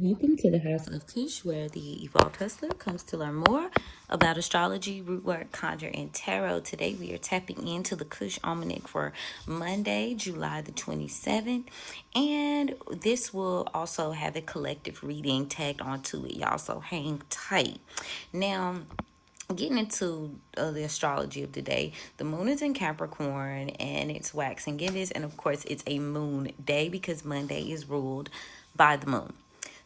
Welcome to the House of Cush, where the Evolved Hustler comes to learn more about astrology, rootwork, conjure, and tarot. Today we are tapping into the Cush Almanac for Monday, July the 27th. And this will also have a collective reading tagged onto it, y'all. So hang tight. Now, getting into the astrology of today, the moon is in Capricorn and it's waxing Gibbous, and of course it's a moon day because Monday is ruled by the moon.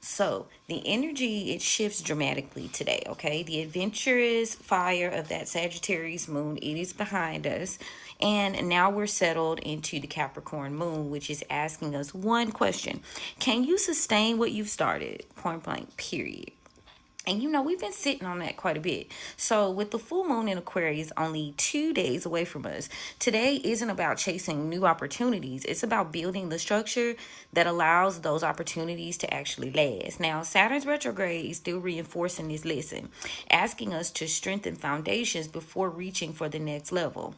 So the energy, it shifts dramatically today, okay? The adventurous fire of that Sagittarius moon, it is behind us. And now we're settled into the Capricorn moon, which is asking us one question. Can you sustain what you've started? Point blank, period. And we've been sitting on that quite a bit. So with the full moon in Aquarius only 2 days away from us, today isn't about chasing new opportunities. It's about building the structure that allows those opportunities to actually last. Now, Saturn's retrograde is still reinforcing this lesson, asking us to strengthen foundations before reaching for the next level.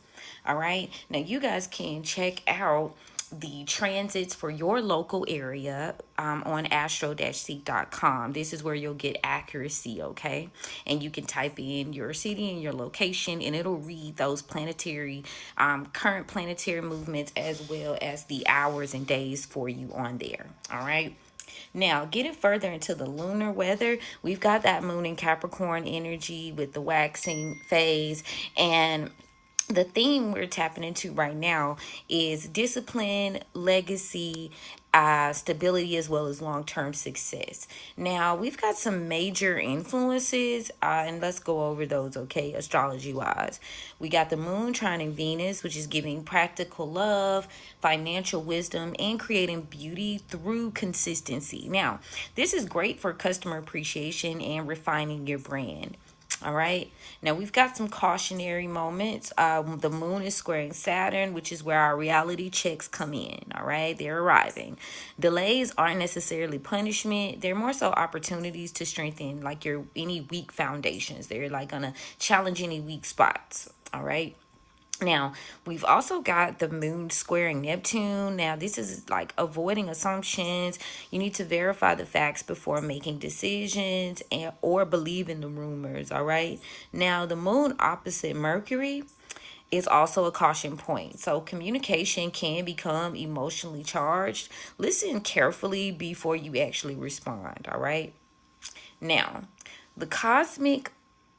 All right. Now, you guys can check out the transits for your local area on astro-seek.com. This is where you'll get accuracy, okay? And you can type in your city and your location, and it'll read those planetary, current planetary movements, as well as the hours and days for you on there, all right? Now, getting further into the lunar weather, we've got that moon in Capricorn energy with the waxing phase, and the theme we're tapping into right now is discipline, legacy, stability, as well as long-term success. Now, we've got some major influences, and let's go over those, okay, astrology-wise. We got the moon trining Venus, which is giving practical love, financial wisdom, and creating beauty through consistency. Now, this is great for customer appreciation and refining your brand. All right. Now we've got some cautionary moments. The moon is squaring Saturn, which is where our reality checks come in. All right. They're arriving. Delays aren't necessarily punishment. They're more so opportunities to strengthen like any weak foundations. They're like going to challenge any weak spots. All right. Now, we've also got the moon squaring Neptune. Now, this is like avoiding assumptions. You need to verify the facts before making decisions or believe in the rumors, all right? Now, the moon opposite Mercury is also a caution point. So, communication can become emotionally charged. Listen carefully before you actually respond, all right? Now, the cosmic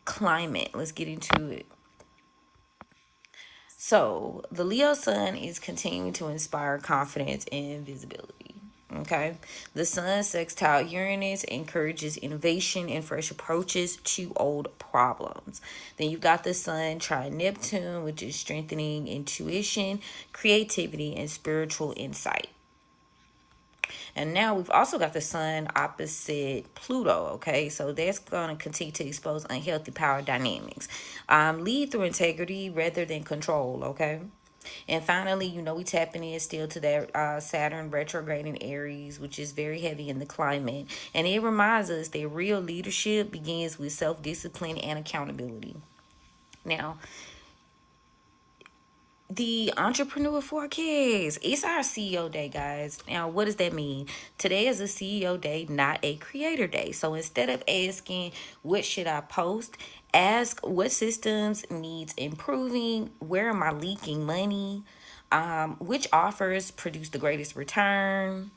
climate, let's get into it. So the Leo sun is continuing to inspire confidence and visibility. Okay. The sun sextile Uranus encourages innovation and fresh approaches to old problems. Then you've got the sun trine Neptune, which is strengthening intuition, creativity, and spiritual insight. And now we've also got the sun opposite Pluto, okay? So that's going to continue to expose unhealthy power dynamics. Lead through integrity rather than control, okay? And finally, we tapping in still to that Saturn retrograde in Aries, which is very heavy in the climate. And it reminds us that real leadership begins with self-discipline and accountability. Now, the entrepreneur forecast. It's our CEO day, guys. Now, what does that mean? Today is a CEO day, not a creator day. So instead of asking, what should I post? Ask what systems needs improving? Where am I leaking money? Which offers produce the greatest return?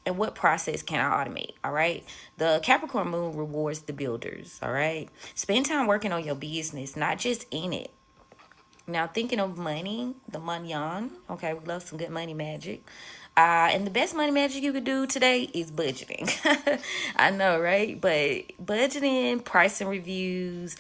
And what process can I automate? All right. The Capricorn moon rewards the builders. All right. Spend time working on your business, not just in it. Now, thinking of money, the manyan, okay, we love some good money magic. And the best money magic you could do today is budgeting. I know, right? But budgeting, pricing reviews,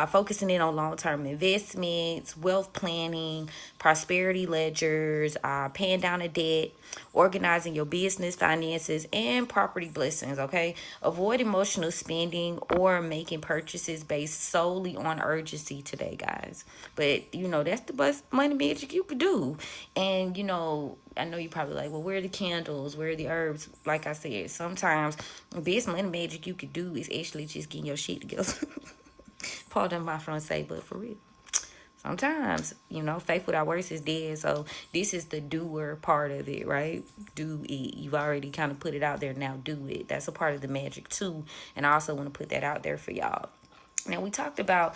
focusing in on long-term investments, wealth planning, prosperity ledgers, paying down a debt, organizing your business finances, and property blessings, okay? Avoid emotional spending or making purchases based solely on urgency today, guys. But, that's the best money magic you could do. And, I know you're probably like, well, where are the candles? Where are the herbs? Like I said, sometimes the best money magic you could do is actually just getting your shit together. Pardon my Francais, but for real. Sometimes, you know, faith without works is dead. So this is the doer part of it, right? Do it. You've already kind of put it out there. Now do it. That's a part of the magic too. And I also want to put that out there for y'all. Now, we talked about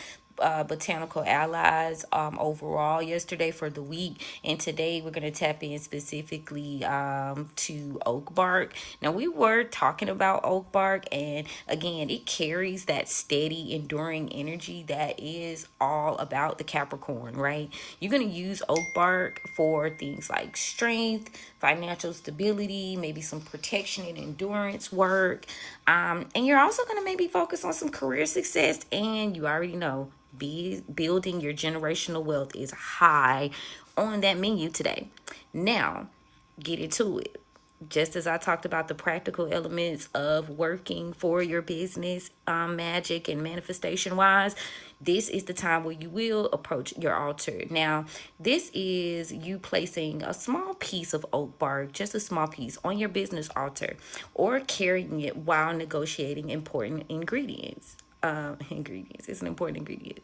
botanical allies overall yesterday for the week, and today we're going to tap in specifically to oak bark. Now, we were talking about oak bark, and again, it carries that steady, enduring energy that is all about the Capricorn, right? You're going to use oak bark for things like strength, financial stability, maybe some protection and endurance work. And you're also going to maybe focus on some career success, and you already know building your generational wealth is high on that menu today. Now, get into it. Just as I talked about the practical elements of working for your business, magic and manifestation wise, this is the time where you will approach your altar. Now, this is you placing a small piece of oak bark, just a small piece, on your business altar, or carrying it while negotiating important ingredients. It's an important ingredient.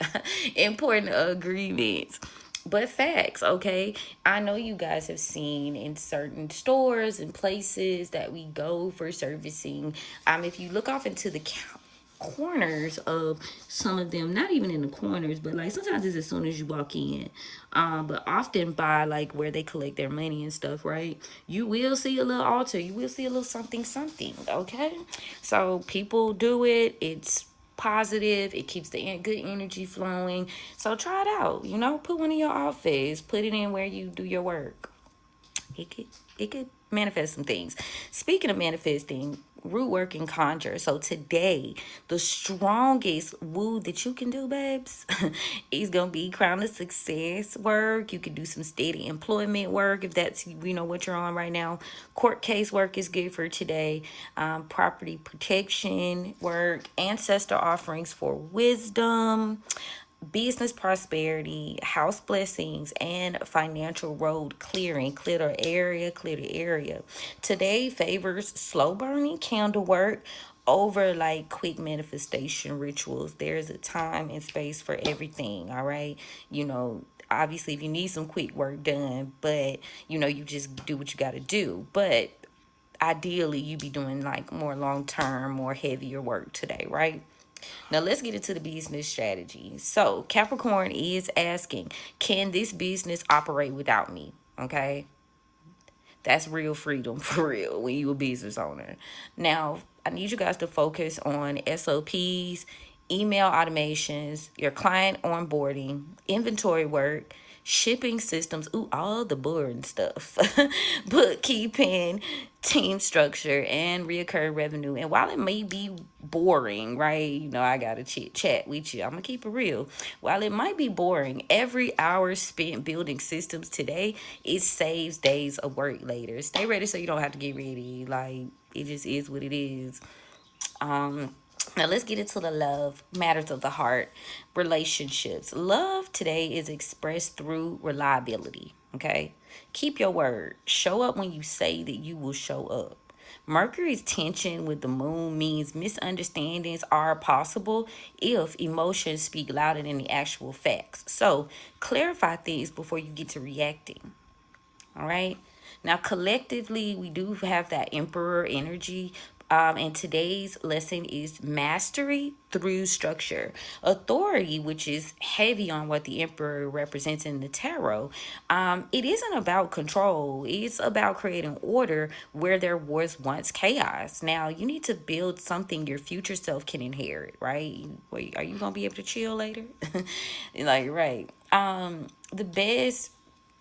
Important agreements. But facts, okay? I know you guys have seen in certain stores and places that we go for servicing. If you look off into the corners of some of them, not even in the corners, but like sometimes it's as soon as you walk in, but often by like where they collect their money and stuff, right? You will see a little altar, you will see a little something, okay? So people do it. It's positive. It keeps the good energy flowing. So try it out. You know, put one in your office. Put it in where you do your work. It could manifest some things. Speaking of manifesting, Rootwork and Conjure. So today, the strongest woo that you can do, babes, is going to be crown of success work. You can do some steady employment work if that's, you know, what you're on right now. Court case work is good for today. Property protection work. Ancestor offerings for wisdom. Business prosperity, house blessings, and financial road clearing. Clear the area. Today favors slow burning candle work over like quick manifestation rituals. There's a time and space for everything, all right? You know, obviously if you need some quick work done, but you know, you just do what you got to do. But ideally you be doing like more long-term, more heavier work today, right? Now let's get into the business strategy. So Capricorn is asking, can this business operate without me? Okay. That's real freedom for real when you a business owner. Now, I need you guys to focus on SOPs, email automations, your client onboarding, inventory work, shipping systems, all the boring stuff, bookkeeping, team structure, and reoccurring revenue. And while it may be boring, right? You know, I got to chit chat with you. I'm going to keep it real. While it might be boring, every hour spent building systems today, it saves days of work later. Stay ready so you don't have to get ready. Like, it just is what it is. Now let's get into the love matters of the heart, relationships. Love today is expressed through reliability, okay? Keep your word. Show up when you say that you will show up. Mercury's tension with the moon means misunderstandings are possible if emotions speak louder than the actual facts. So clarify things before you get to reacting, all right? Now, collectively, we do have that emperor energy. And today's lesson is mastery through structure. Authority, which is heavy on what the emperor represents in the tarot. It isn't about control. It's about creating order where there was once chaos. Now, you need to build something your future self can inherit, right? Wait, are you going to be able to chill later? Like, right. The best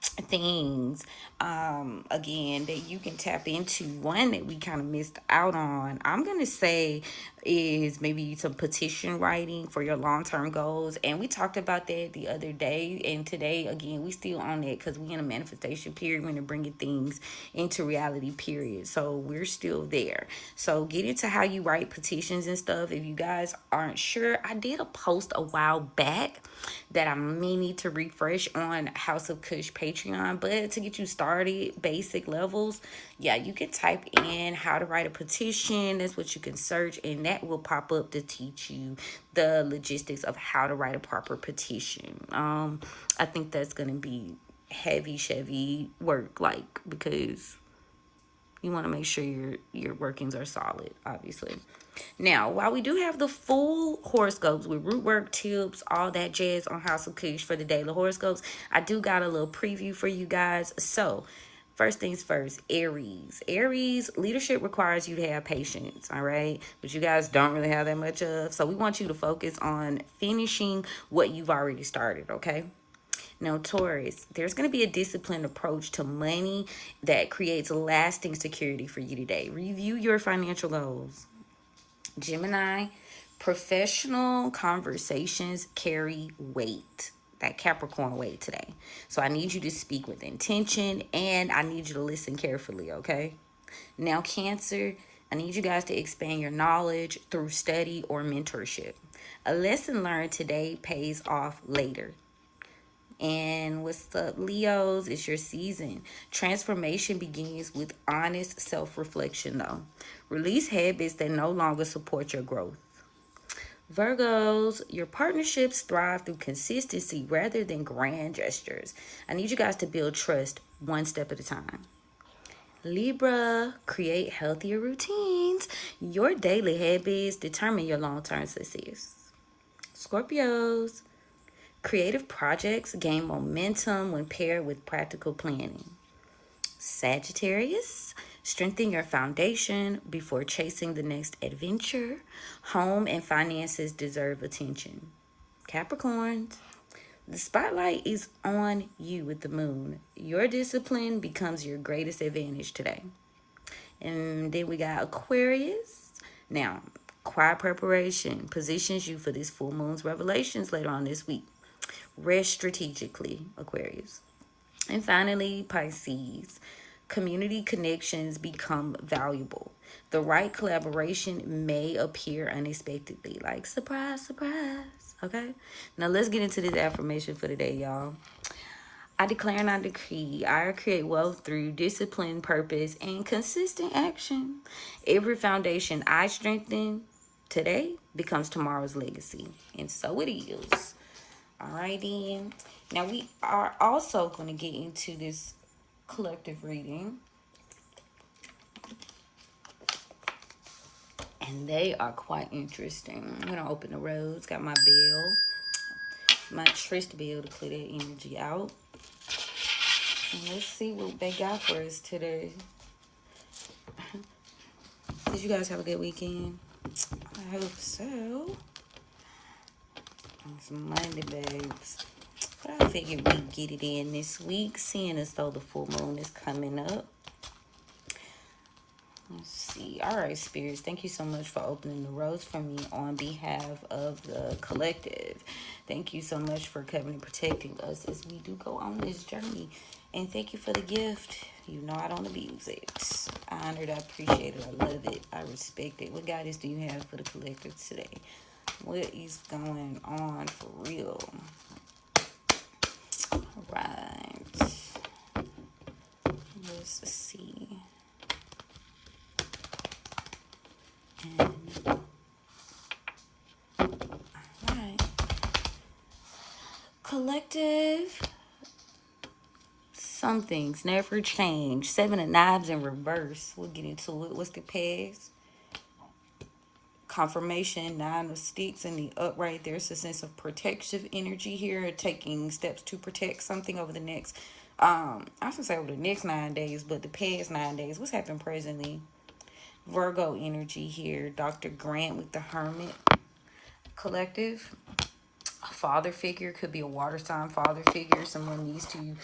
things again that you can tap into, one that we kind of missed out on, I'm gonna say, is maybe some petition writing for your long-term goals. And we talked about that the other day, and today again we still on it because we in a manifestation period. We're gonna bringing things into reality period, so we're still there. So get into how you write petitions and stuff. If you guys aren't sure, I did a post a while back that I may need to refresh on House of Cush Patreon Patreon. But to get you started, basic levels, yeah, you can type in how to write a petition. That's what you can search, and that will pop up to teach you the logistics of how to write a proper petition. I think that's gonna be heavy Chevy work, like, because you want to make sure your workings are solid, obviously. Now, while we do have the full horoscopes with Rootwork tips, all that jazz on House of Cush for the daily horoscopes, I do got a little preview for you guys. So, first things first, Aries. Aries, leadership requires you to have patience, all right? But you guys don't really have that much of. So, we want you to focus on finishing what you've already started, okay? Now, Taurus, there's going to be a disciplined approach to money that creates lasting security for you today. Review your financial goals. Gemini, professional conversations carry weight, that Capricorn weight today. So I need you to speak with intention, and I need you to listen carefully, okay? Now, Cancer, I need you guys to expand your knowledge through study or mentorship. A lesson learned today pays off later. And what's up, Leos? It's your season. Transformation begins with honest self-reflection, though. Release habits that no longer support your growth. Virgos, your partnerships thrive through consistency rather than grand gestures. I need you guys to build trust one step at a time. Libra, create healthier routines. Your daily habits determine your long-term success. Scorpios, creative projects gain momentum when paired with practical planning. Sagittarius, strengthen your foundation before chasing the next adventure. Home and finances deserve attention. Capricorns, the spotlight is on you with the moon. Your discipline becomes your greatest advantage today. And then we got Aquarius. Now, quiet preparation positions you for this full moon's revelations later on this week. Rest strategically, Aquarius. And finally, Pisces. Community connections become valuable. The right collaboration may appear unexpectedly, like surprise, surprise. Okay? Now let's get into this affirmation for today, y'all. I declare and I decree, I create wealth through discipline, purpose, and consistent action. Every foundation I strengthen today becomes tomorrow's legacy. And so it is. Alrighty. Now we are also going to get into this collective reading. And they are quite interesting. I'm going to open the rose. Got my bell. My tryst bell to clear that energy out. And let's see what they got for us today. Did you guys have a good weekend? I hope so. It's Monday, babes. But I figured we'd get it in this week, seeing as though the full moon is coming up. Let's see. All right, spirits, thank you so much for opening the rose for me on behalf of the collective. Thank you so much for covering and protecting us as we do go on this journey. And thank you for the gift. You know I don't abuse it. I honor it, I appreciate it, I love it, I respect it. What guidance do you have for the collective today? What is going on for real? All right. Let's see. And, all right. Collective. Some things never change. 7 of Knives in reverse. We'll get into it. What's the past? Confirmation, 9 of Sticks in the upright. There's a sense of protective energy here, taking steps to protect something over the next, I was gonna say over the next 9 days, but the past 9 days. What's happened presently? Virgo energy here. Dr. Grant with the Hermit. Collective. A father figure, could be a water sign father figure. Someone needs to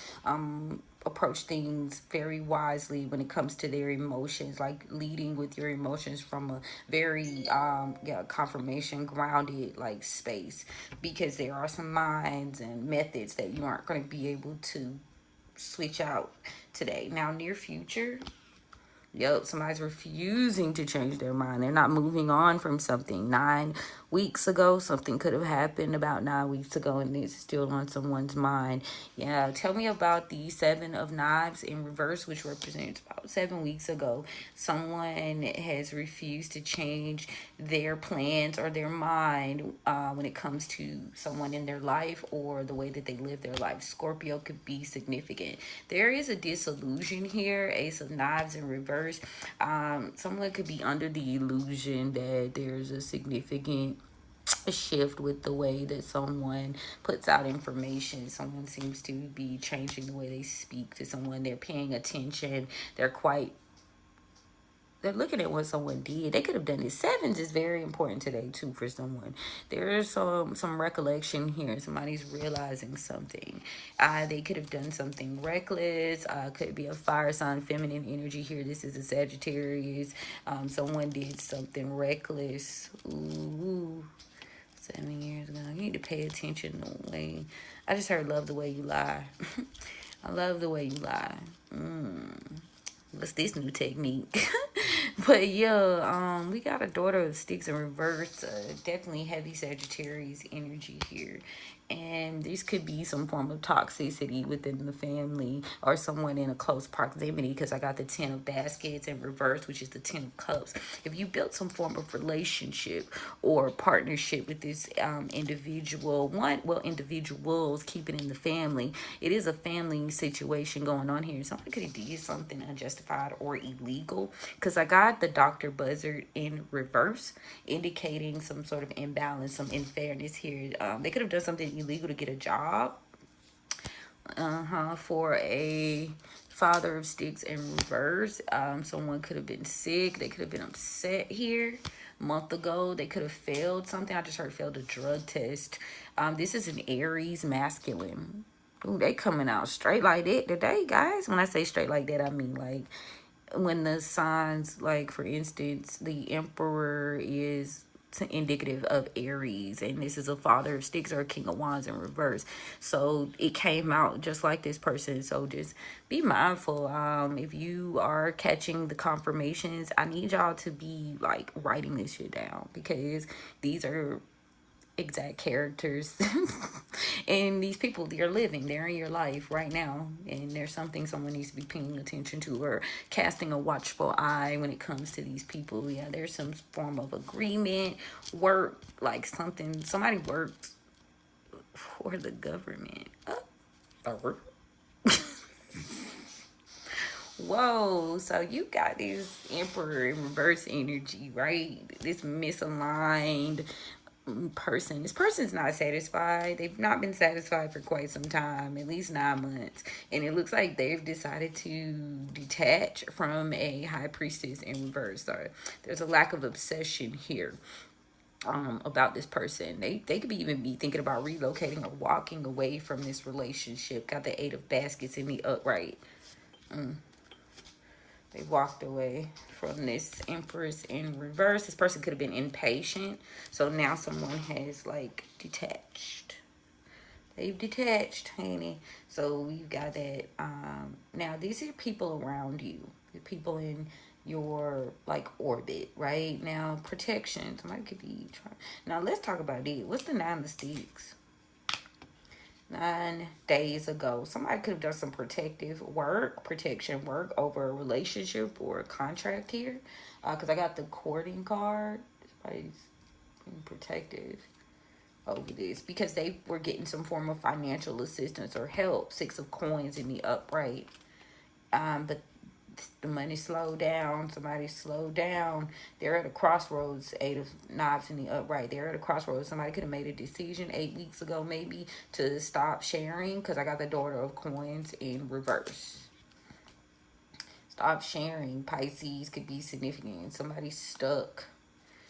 approach things very wisely when it comes to their emotions, like leading with your emotions from a very confirmation grounded like space, because there are some minds and methods that you aren't going to be able to switch out today. Now, near future, yep, somebody's refusing to change their mind. They're not moving on from something. 9 weeks ago. Something could have happened about 9 weeks ago, and it's still on someone's mind. Yeah, tell me about the Seven of Knives in reverse, which represents about 7 weeks ago. Someone has refused to change their plans or their mind when it comes to someone in their life or the way that they live their life. Scorpio could be significant. There is a disillusion here. Ace of Knives in reverse. Someone could be under the illusion that there's a significant shift with the way that someone puts out information. Someone seems to be changing the way they speak to someone. They're paying attention. They're looking at what someone did. They could have done it. Sevens is very important today too for someone. There is some recollection here. Somebody's realizing something. They could have done something reckless. Could be a fire sign, feminine energy here. This is a Sagittarius. Someone did something reckless. Ooh. 7 years ago. You need to pay attention the way. I just heard love the way you lie. I love the way you lie. What's this new technique? But yeah, we got a Daughter of Sticks in reverse. Definitely heavy Sagittarius energy here. And this could be some form of toxicity within the family or someone in a close proximity, because I got the 10 of Baskets in reverse, which is the 10 of Cups. If you built some form of relationship or partnership with this individual, individuals, keep it in the family. It is a family situation going on here. Somebody could have did something unjustified or illegal, because I got the Dr. Buzzard in reverse, indicating some sort of imbalance, some unfairness here. They could have done something illegal to get a job. For a Father of Sticks in reverse. Someone could have been sick. They could have been upset here a month ago. They could have failed something. I just heard failed a drug test. This is an Aries masculine. Ooh, they coming out straight like that today, guys. When I say straight like that, I mean like when the signs, like for instance, the Emperor is indicative of Aries, and this is a Father of Sticks or a King of Wands in reverse. So it came out just like this person. So just be mindful. If you are catching the confirmations, I need y'all to be like writing this shit down, because these are exact characters and these people, they're living, they're in your life right now, and there's something someone needs to be paying attention to or casting a watchful eye when it comes to these people. Yeah, there's some form of agreement, work, like somebody works for the government. Whoa, so you got this Emperor in reverse energy, right? This misaligned person. This person's not satisfied. They've not been satisfied for quite some time, at least 9 months, and it looks like they've decided to detach from a High Priestess in reverse. So there's a lack of obsession here about this person. They could even be thinking about relocating or walking away from this relationship. Got the 8 of Baskets in the upright. They walked away from this Empress in reverse. This person could have been impatient. So now someone has like detached. They've detached, honey. So we've got that. Now these are people around you. The people in your like orbit, right? Now protection. Somebody could be trying. Now let's talk about it. What's the 9 of Sticks? 9 days ago, somebody could have done some protection work over a relationship or a contract here, because I got the courting card. Somebody's being protective over this because they were getting some form of financial assistance or help. 6 of Coins in the upright. But the money slowed down. Somebody slowed down. They're at a crossroads. 8 of Knives in the upright. They're at a crossroads. Somebody could have made a decision 8 weeks ago maybe to stop sharing, because I got the Daughter of Coins in reverse. Stop sharing. Pisces could be significant. Somebody's stuck.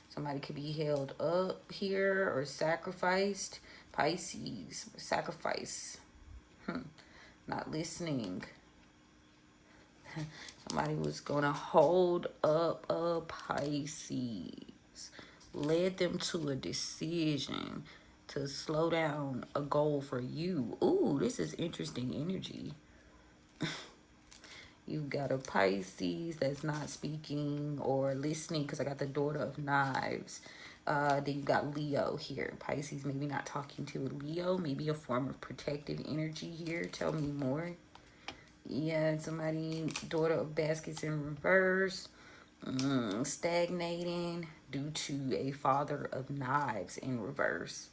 Somebody could be held up here or sacrificed. Pisces, sacrifice. Not listening. Somebody was going to hold up a Pisces. Led them to a decision to slow down a goal for you. Ooh, this is interesting energy. You got a Pisces that's not speaking or listening, because I got the Daughter of Knives. Then you got Leo here. Pisces, maybe not talking to a Leo. Maybe a form of protective energy here. Tell me more. Yeah, somebody, daughter of baskets in reverse. Stagnating due to a father of knives in reverse.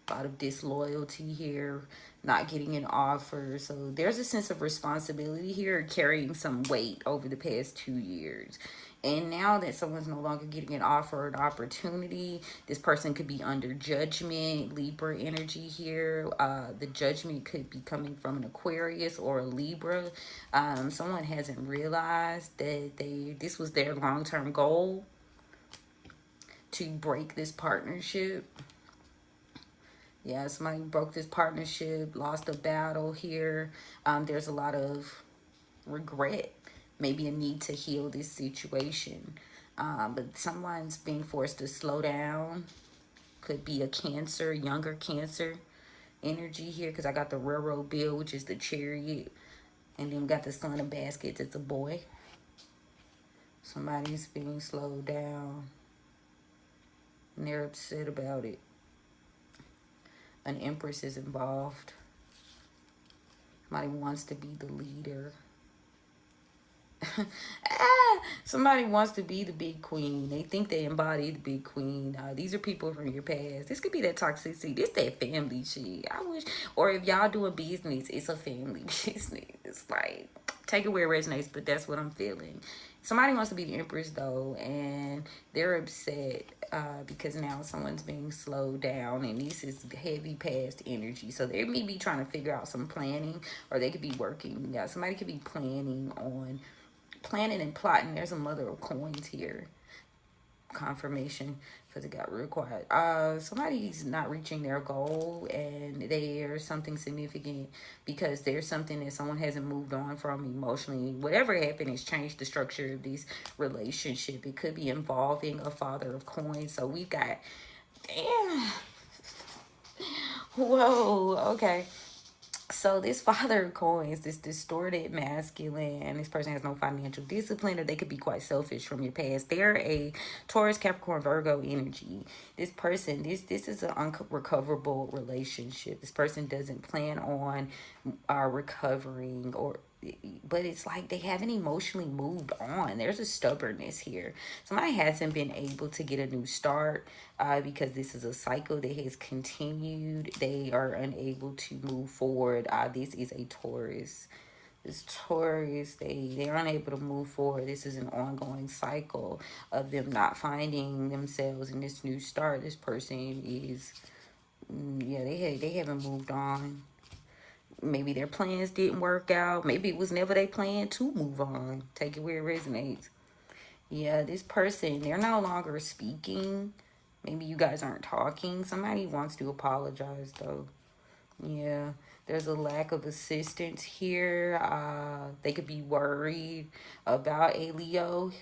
A lot of disloyalty here, not getting an offer. So there's a sense of responsibility here, carrying some weight over the past 2 years. And now that someone's no longer getting an offer or an opportunity, this person could be under judgment, Libra energy here. The judgment could be coming from an Aquarius or a Libra. Someone hasn't realized that this was their long-term goal, to break this partnership. Yeah, somebody broke this partnership, lost a battle here. There's a lot of regret, maybe a need to heal this situation. But someone's being forced to slow down. Could be a Cancer, younger Cancer energy here, because I got the railroad bill, which is the Chariot. And then we got the Son of Baskets, it's a boy. Somebody's being slowed down, and they're upset about it. An Empress is involved. Somebody wants to be the leader. Somebody wants to be the big queen. They think they embody the big queen. These are people from your past. This could be that toxicity. This that family shit. I wish, or if y'all doing business, it's a family business. It's like, take it where it resonates, but that's what I'm feeling. Somebody wants to be the Empress though, and they're upset because now someone's being slowed down, and this is heavy past energy. So they may be trying to figure out some planning, or they could be working. Yeah, somebody could be planning and plotting. There's a Mother of Coins here. Confirmation, because it got real quiet. Somebody's not reaching their goal, and there's something significant because there's something that someone hasn't moved on from emotionally. Whatever happened has changed the structure of this relationship. It could be involving a Father of Coins. So we've got, damn, whoa, okay. So this Father of Coins, this distorted masculine, this person has no financial discipline, or they could be quite selfish from your past. They're a Taurus, Capricorn, Virgo energy. This person, this is an unrecoverable relationship. This person doesn't plan on recovering, but it's like they haven't emotionally moved on. There's a stubbornness here. Somebody hasn't been able to get a new start because this is a cycle that has continued. They are unable to move forward. This is a Taurus. This Taurus, they're unable to move forward. This is an ongoing cycle of them not finding themselves in this new start. This person is, yeah, they haven't moved on. Maybe their plans didn't work out. Maybe it was never their plan to move on. Take it where it resonates. Yeah, this person, they're no longer speaking. Maybe you guys aren't talking. Somebody wants to apologize, though. Yeah, there's a lack of assistance here. They could be worried about a Leo.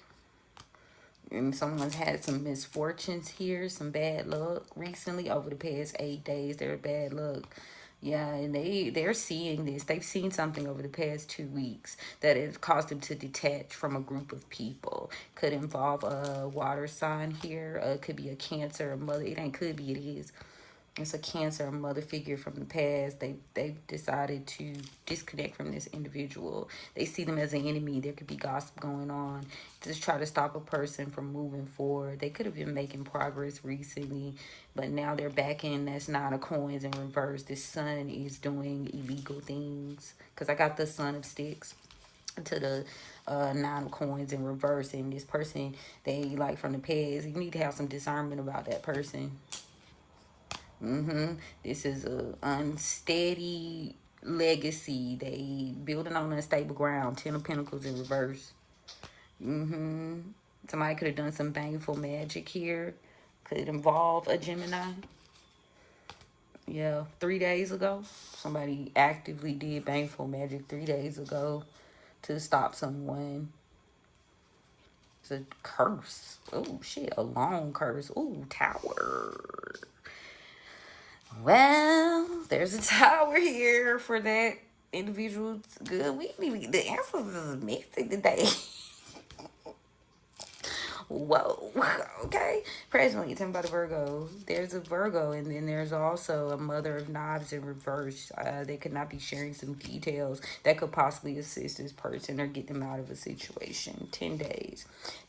And someone's had some misfortunes here, some bad luck recently. Over the past 8 days, they're bad luck. Yeah, and they're seeing this. They've seen something over the past 2 weeks that has caused them to detach from a group of people. Could involve a water sign here. Could be a Cancer, a mother. It ain't could be, it is. It's a Cancer, a mother figure from the past. They've decided to disconnect from this individual. They see them as an enemy. There could be gossip going on. Just try to stop a person from moving forward. They could have been making progress recently, but now they're back in. That's 9 of Coins in reverse. This Sun is doing illegal things. Because I got the Son of Sticks to the 9 of Coins in reverse. And this person, they like from the past. You need to have some discernment about that person. This is a unsteady legacy. They building on unstable ground. 10 of Pentacles in reverse. Somebody could have done some baneful magic here. Could involve a Gemini. Yeah, 3 days ago. Somebody actively did baneful magic 3 days ago to stop someone. It's a curse. Oh, shit. A long curse. Oh, Tower. Well, there's a Tower here for that individual. Good. The answers is mixing today. Whoa. Okay. Presently, it's about a Virgo. There's a Virgo, and then there's also a Mother of Knives in reverse. They could not be sharing some details that could possibly assist this person or get them out of a situation. 10 days.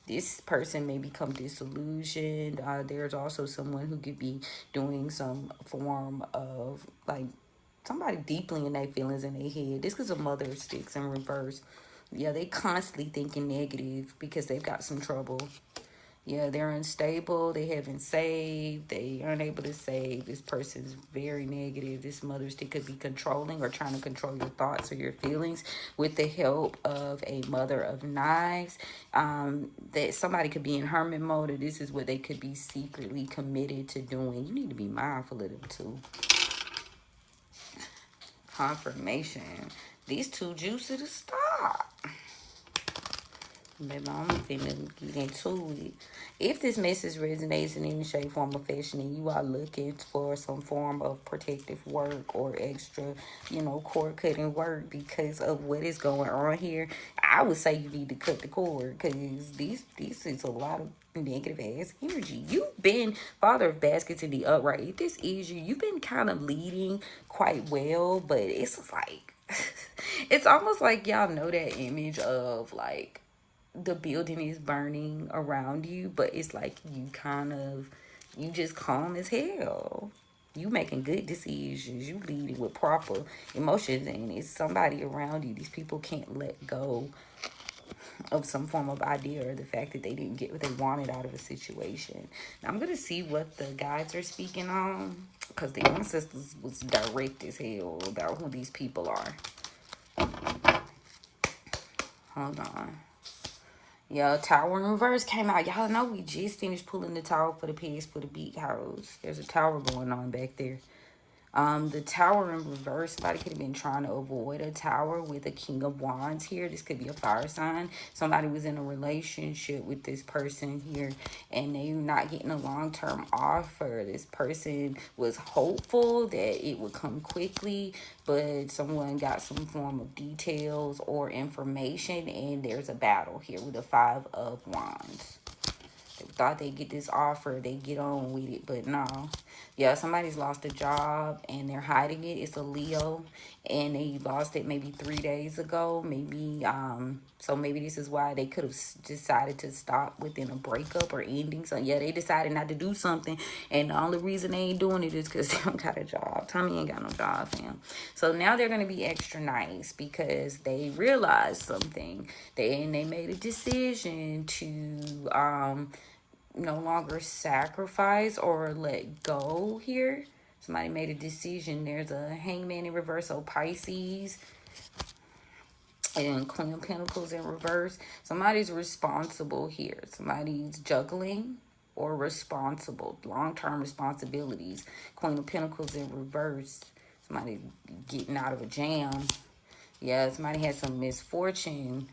This person may become disillusioned. There's also someone who could be doing some form of, like, somebody deeply in their feelings in their head. This is a Mother of Sticks in reverse. Yeah, they constantly thinking negative because they've got some trouble. Yeah, they're unstable. They haven't saved. They aren't able to save. This person's very negative. This Mother Stick could be controlling or trying to control your thoughts or your feelings with the help of a Mother of Knives. That somebody could be in hermit mode, or this is what they could be secretly committed to doing. You need to be mindful of them too. Confirmation. These too juicy to stop. Maybe I'm finna get into it. If this message resonates in any shape, form, or fashion, and you are looking for some form of protective work or extra, cord cutting work because of what is going on here, I would say you need to cut the cord, because this is a lot of negative ass energy. You've been Father of Baskets in the upright. If this is you, you've been kind of leading quite well, but it's like it's almost like y'all know that image of like the building is burning around you, but it's like you just calm as hell. You making good decisions. You leading with proper emotions, and it's somebody around you. These people can't let go of some form of idea or the fact that they didn't get what they wanted out of a situation. Now I'm gonna see what the guides are speaking on, because the ancestors was direct as hell about who these people are. Hold on. Yeah, Tower in reverse came out. Y'all know we just finished pulling the tower for the pigs for the big house. There's a tower going on back there. The Tower in reverse, somebody could have been trying to avoid a tower with a King of Wands here. This could be a fire sign. Somebody was in a relationship with this person here, and they're not getting a long-term offer. This person was hopeful that it would come quickly, but someone got some form of details or information, and there's a battle here with the Five of Wands. They thought they'd get this offer, they get on with it, but no. Yeah, somebody's lost a job and they're hiding it. It's a Leo, and they lost it maybe 3 days ago. Maybe, so maybe this is why they could have decided to stop within a breakup or ending. So yeah, they decided not to do something, and the only reason they ain't doing it is because they don't got a job. Tommy ain't got no job, fam. So now they're going to be extra nice because they realized something. They made a decision to, no longer sacrifice or let go here. Somebody made a decision. There's a Hangman in reverse, so Pisces, and Queen of Pentacles in reverse. Somebody's responsible here. Somebody's juggling or responsible, long-term responsibilities. Queen of Pentacles in reverse. Somebody getting out of a jam. Yeah, somebody had some misfortune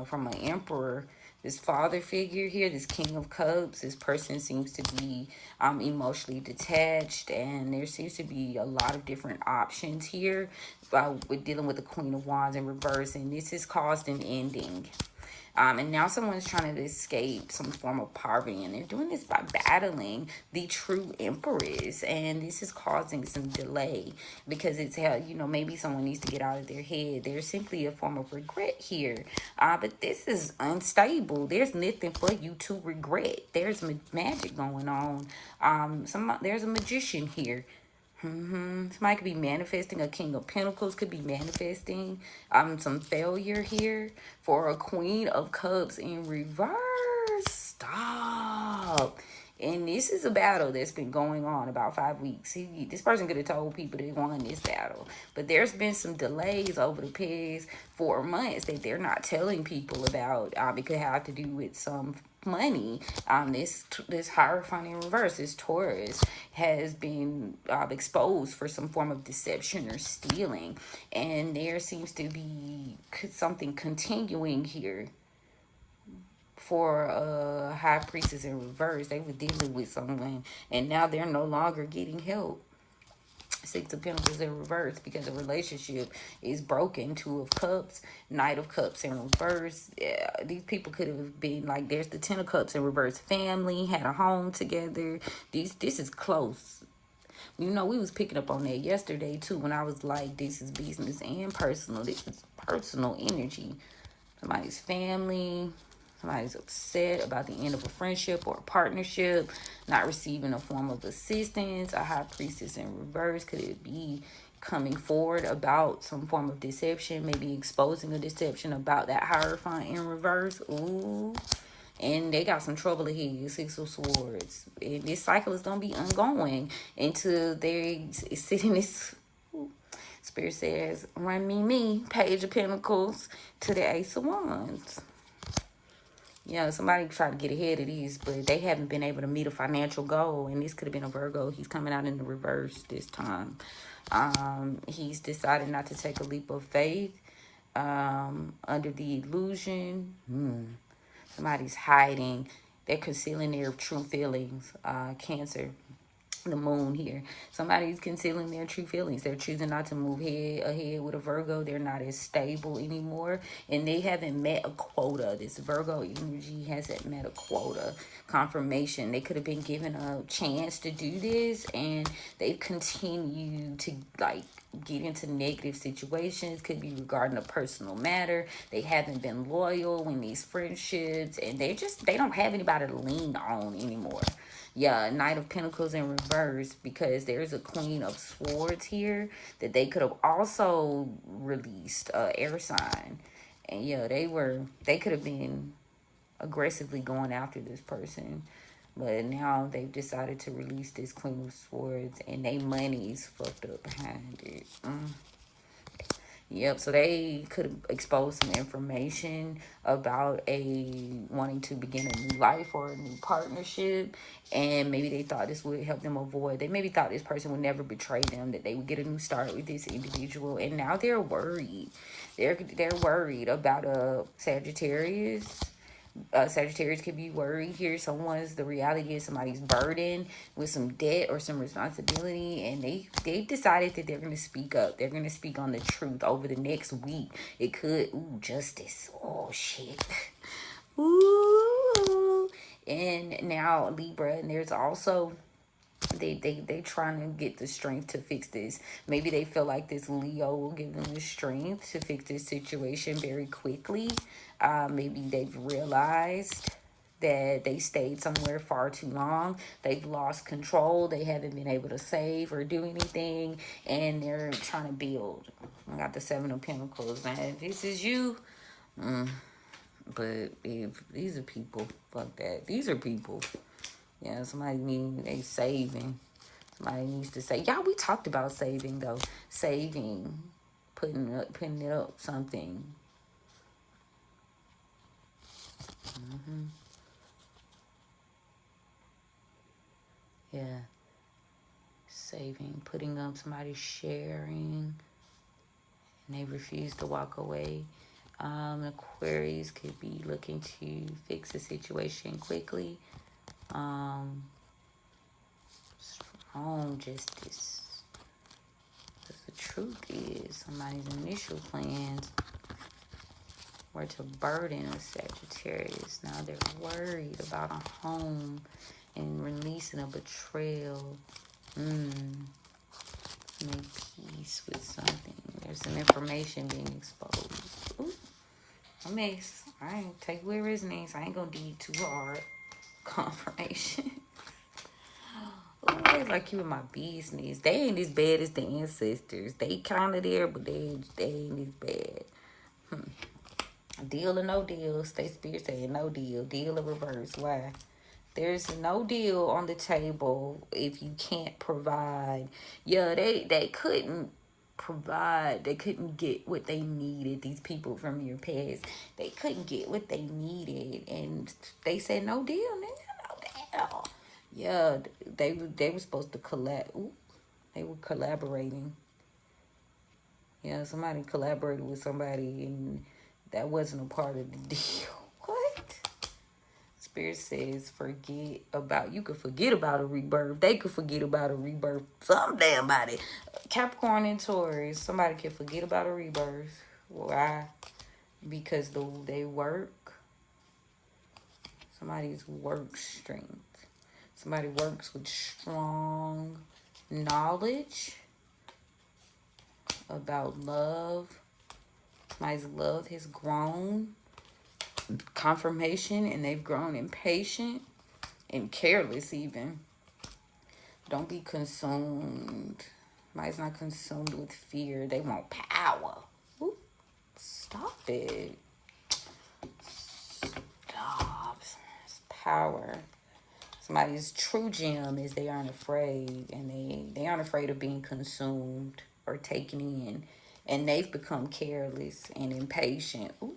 from an emperor. This father figure here, this King of Cups, this person seems to be emotionally detached, and there seems to be a lot of different options here with dealing with the Queen of Wands in reverse, and this has caused an ending. And now someone's trying to escape some form of poverty, and they're doing this by battling the true Empress, and this is causing some delay because it's how, maybe someone needs to get out of their head. There's simply a form of regret here, but this is unstable. There's nothing for you to regret. There's magic going on. There's a magician here. Somebody could be manifesting. A King of Pentacles could be manifesting some failure here for a Queen of Cups in reverse. Stop. And this is a battle that's been going on about 5 weeks. This person could have told people they won this battle, but there's been some delays over the past 4 months that they're not telling people about. It could have to do with some money. This Hierophant in reverse, this Taurus, has been exposed for some form of deception or stealing, and there seems to be something continuing here for High Priestess in reverse. They were dealing with someone, and now they're no longer getting help. Six of Pentacles in reverse because the relationship is broken. Two of Cups, Knight of Cups in reverse. Yeah, these people could have been like, there's the Ten of Cups in reverse. Family, had a home together. This is close. You know, we was picking up on that yesterday too when I was like, this is business and personal. This is personal energy. Somebody's family. Somebody's upset about the end of a friendship or a partnership, not receiving a form of assistance. A High Priestess in reverse. Could it be coming forward about some form of deception, maybe exposing a deception about that Hierophant in reverse? Ooh. And they got some trouble ahead. Six of Swords. And this cycle is going to be ongoing until they sit in this... Spirit says, run me. Page of Pentacles to the Ace of Wands. Yeah, somebody tried to get ahead of these, but they haven't been able to meet a financial goal. And this could have been a Virgo. He's coming out in the reverse this time. He's decided not to take a leap of faith under the illusion. Somebody's hiding. They're concealing their true feelings. Cancer. The moon here. Somebody's concealing their true feelings. They're choosing not to move ahead with a Virgo. They're not as stable anymore. And they haven't met a quota. This Virgo energy hasn't met a quota. Confirmation. They could have been given a chance to do this. And they've continued to like get into negative situations. Could be regarding a personal matter. They haven't been loyal in these friendships. And they don't have anybody to lean on anymore. Yeah, Knight of Pentacles in reverse because there's a Queen of Swords here that they could have also released, air sign. And yeah, they could have been aggressively going after this person. But now they've decided to release this Queen of Swords and they money's fucked up behind it. Yep, so they could have exposed some information about wanting to begin a new life or a new partnership. And maybe they thought this would help them avoid. They maybe thought this person would never betray them, that they would get a new start with this individual. And now they're worried. They're worried about a Sagittarius. Sagittarius could be worried here. The reality is somebody's burdened with some debt or some responsibility, and they decided that they're going to speak up. They're going to speak on the truth over the next week. It could, justice. Oh, shit. Ooh. And now Libra, and there's also... They trying to get the strength to fix this. Maybe they feel like this Leo will give them the strength to fix this situation very quickly. Maybe they've realized that they stayed somewhere far too long. They've lost control. They haven't been able to save or do anything. And they're trying to build. I got the Seven of Pentacles. Now, if this is you... But if these are people, fuck that. These are people. Yeah, they saving. Somebody needs to say, yeah, we talked about saving though. Saving, putting it up something. Yeah. Saving, putting up, somebody sharing. And they refuse to walk away. Aquarius could be looking to fix the situation quickly. Strong justice. Because the truth is, somebody's initial plans were to burden a Sagittarius. Now they're worried about a home and releasing a betrayal. Make peace with something. There's some information being exposed. Ooh, a mess. I ain't take where it resonates. I ain't gonna dig too hard. Confirmation. Oh, they like you in my business. They ain't as bad as the ancestors. They kind of there, but they ain't as bad. Deal or no deal. Stay Spirit saying no deal. Deal or reverse. Why? There's no deal on the table if you can't provide. Yeah, they couldn't provide. They couldn't get what they needed. These people from your past, they couldn't get what they needed, and they said no deal, nigga, no deal. Yeah, they were supposed to they were collaborating. Yeah, somebody collaborated with somebody, and that wasn't a part of the deal. What? Spirit says forget about, you could forget about a rebirth. They could forget about a rebirth. Some damn body. Capricorn and Taurus, somebody can forget about a rebirth. Why? Because they work. Somebody's work strength. Somebody works with strong knowledge about love. Somebody's love has grown. Confirmation, and they've grown impatient and careless even. Don't be consumed. Somebody's not consumed with fear. They want power. Ooh, stop it. Stop. It's power. Somebody's true gem is they aren't afraid, and they aren't afraid of being consumed or taken in, and they've become careless and impatient. Ooh.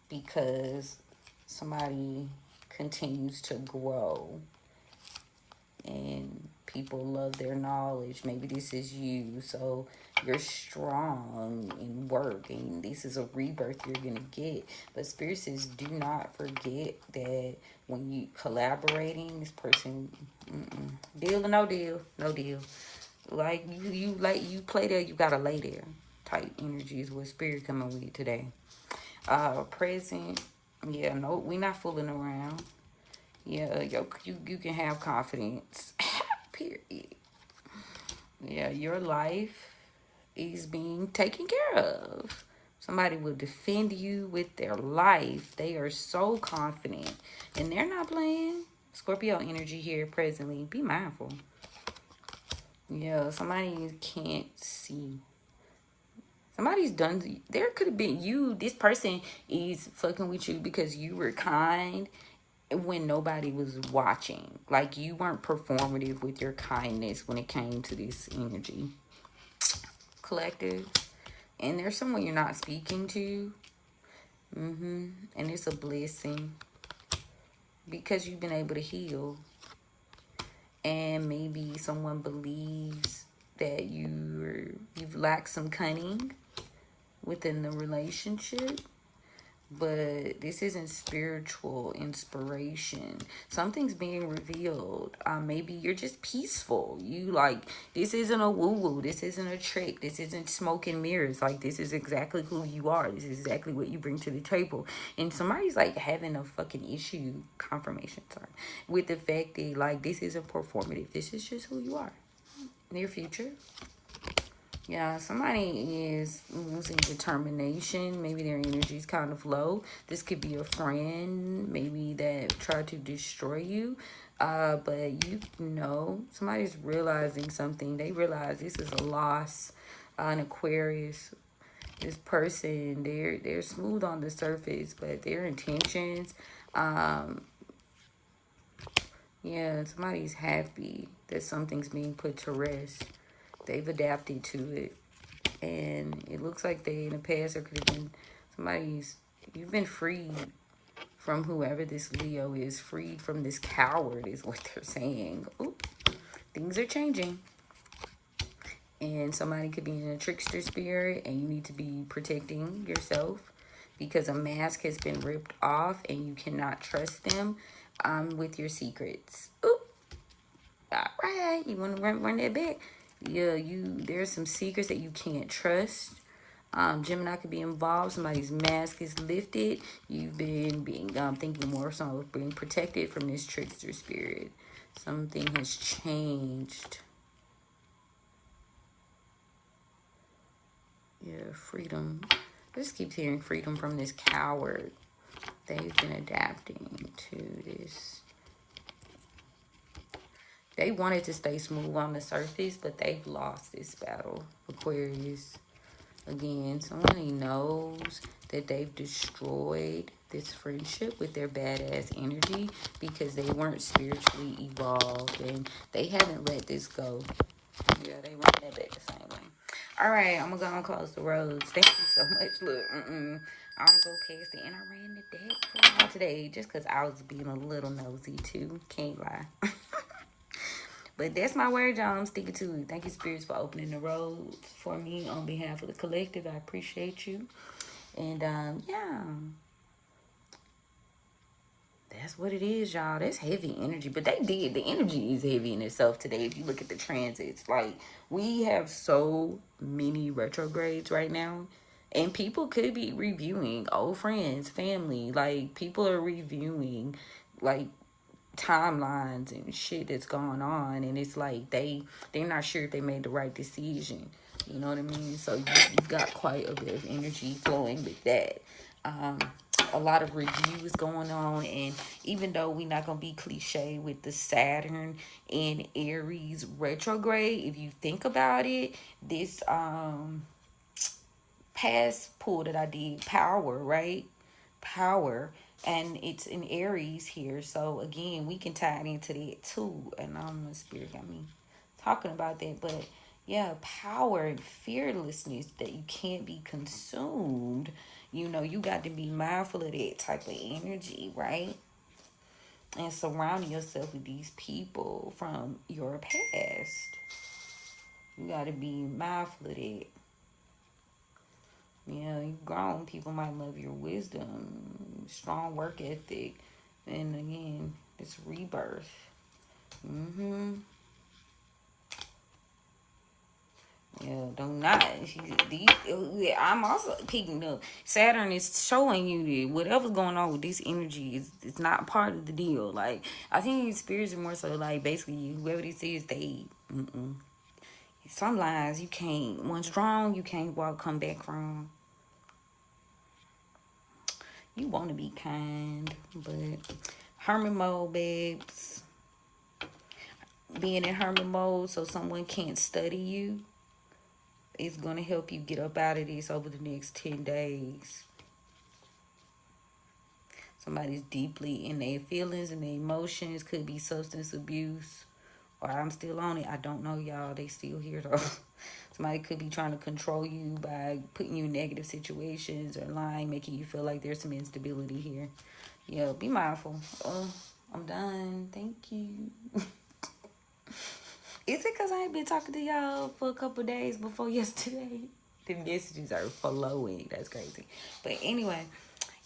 Because somebody continues to grow and people love their knowledge. Maybe this is you, so you're strong in work, and this is a rebirth you're gonna get. But Spirit says, do not forget that when you collaborating, this person, deal or no deal, no deal. Like you play there, you gotta lay there. Type energy is what Spirit coming with today. Present, yeah, no, we not fooling around. Yeah, you can have confidence. Period. Yeah, your life is being taken care of. Somebody will defend you with their life. They are so confident, and they're not playing. Scorpio energy here presently. Be mindful. Yeah, somebody can't see. Somebody's done. There could have been you. This person is fucking with you because you were kind when nobody was watching. Like, you weren't performative with your kindness when it came to this energy. Collective. And there's someone you're not speaking to. And it's a blessing. Because you've been able to heal. And maybe someone believes that you've lacked some cunning within the relationship, but this isn't spiritual inspiration. Something's being revealed. Maybe you're just peaceful. You like, this isn't a woo-woo. This isn't a trick. This isn't smoke and mirrors. Like, this is exactly who you are. This is exactly what you bring to the table. And somebody's like having a fucking issue, confirmation, sorry, with the fact that like this isn't performative. This is just who you are. Near future. Yeah, somebody is losing determination. Maybe their energy is kind of low. This could be a friend, maybe that tried to destroy you. But you know, somebody's realizing something. They realize this is a loss. An Aquarius. This person, they're smooth on the surface, but their intentions, yeah, somebody's happy that something's being put to rest. They've adapted to it. And it looks like in the past, there could have been you've been freed from whoever this Leo is. Freed from this coward is what they're saying. Ooh, things are changing. And somebody could be in a trickster spirit, and you need to be protecting yourself because a mask has been ripped off and you cannot trust them with your secrets. Ooh, all right. You want to run that back? Yeah, there's some secrets that you can't trust. Gemini could be involved. Somebody's mask is lifted. You've been thinking more so of being protected from this trickster spirit. Something has changed. Yeah, freedom. I just keep hearing freedom from this coward. They've been adapting to this. They wanted to stay smooth on the surface, but they've lost this battle. Aquarius. Again, somebody knows that they've destroyed this friendship with their badass energy because they weren't spiritually evolved and they haven't let this go. Yeah, they run that back the same way. All right, I'm going to go and close the roads. Thank you so much. Look, I'm going to go past it. And I ran the deck for y'all today just because I was being a little nosy too. Can't lie. But that's my word, y'all. I'm sticking to it. Thank you, spirits, for opening the roads for me on behalf of the collective. I appreciate you. And, yeah. That's what it is, y'all. That's heavy energy. But the energy is heavy in itself today. If you look at the transits, like, we have so many retrogrades right now. And people could be reviewing old friends, family. Like, people are reviewing, like, timelines and shit that's going on. And it's like they're not sure if they made the right decision. You know what I mean? So you've got quite a bit of energy flowing with that. A lot of reviews going on, and even though we're not gonna be cliche with the Saturn in Aries retrograde, if you think about it, this past pull that I did, power, right? Power, and it's in Aries here, so again, we can tie it into that too. And the spirit got me talking about that, but yeah, power and fearlessness, that you can't be consumed. You know, you got to be mindful of that type of energy, right? And surrounding yourself with these people from your past. You got to be mindful of that. Yeah, you grown people might love your wisdom, strong work ethic, and again, it's rebirth. Yeah, don't not. I'm also picking up. Saturn is showing you that whatever's going on with this energy is not part of the deal. Like, I think spirits are more so like, basically, whoever this is, they. Some lines you can't. Once strong, you can't come back from. You want to be kind, but hermit mode, babes. Being in hermit mode so someone can't study you is going to help you get up out of this over the next 10 days. Somebody's deeply in their feelings and their emotions. Could be substance abuse. Or I'm still on it. I don't know, y'all. They still here, though. Somebody could be trying to control you by putting you in negative situations or lying, making you feel like there's some instability here. Yeah, be mindful. I'm done. Thank you. Is it because I ain't been talking to y'all for a couple days before yesterday? The messages are flowing. That's crazy. But anyway,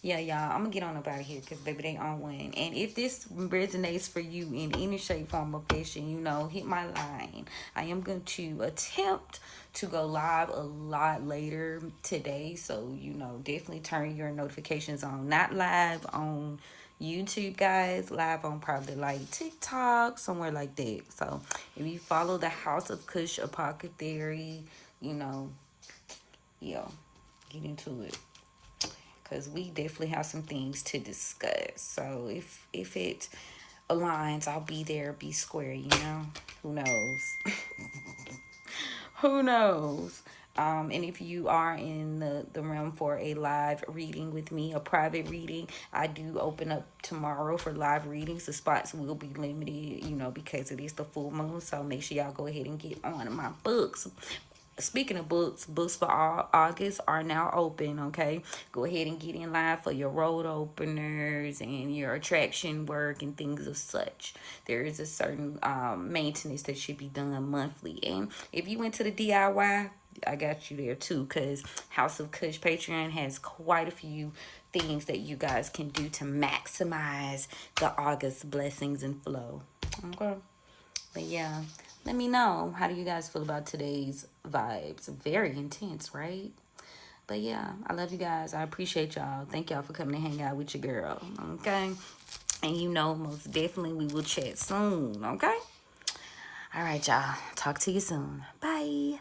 yeah, y'all, I'm going to get on up out of here because, baby, they on one. And if this resonates for you in any shape, form, or fashion, you know, hit my line. I am going to attempt to go live a lot later today. So, you know, definitely turn your notifications on. Not live on YouTube, guys. Live on probably like TikTok, somewhere like that. So, if you follow the Haus of Cush Apothecary, you know, yeah, get into it. Because we definitely have some things to discuss. So if it aligns, I'll be there, be square, you know? Who knows? Who knows? And if you are in the realm for a live reading with me, a private reading, I do open up tomorrow for live readings. The spots will be limited, you know, because it is the full moon. So make sure y'all go ahead and get on my books. Speaking of books for August are now open, okay? Go ahead and get in line for your road openers and your attraction work and things of such. There is a certain maintenance that should be done monthly. And if you went to the DIY, I got you there too, because Haus of Cush Patreon has quite a few things that you guys can do to maximize the August blessings and flow. Okay? But yeah, let me know. How do you guys feel about today's vibes? Very intense, right? But yeah, I love you guys. I appreciate y'all. Thank y'all for coming to hang out with your girl. Okay? And you know, most definitely we will chat soon. Okay? All right, y'all. Talk to you soon. Bye.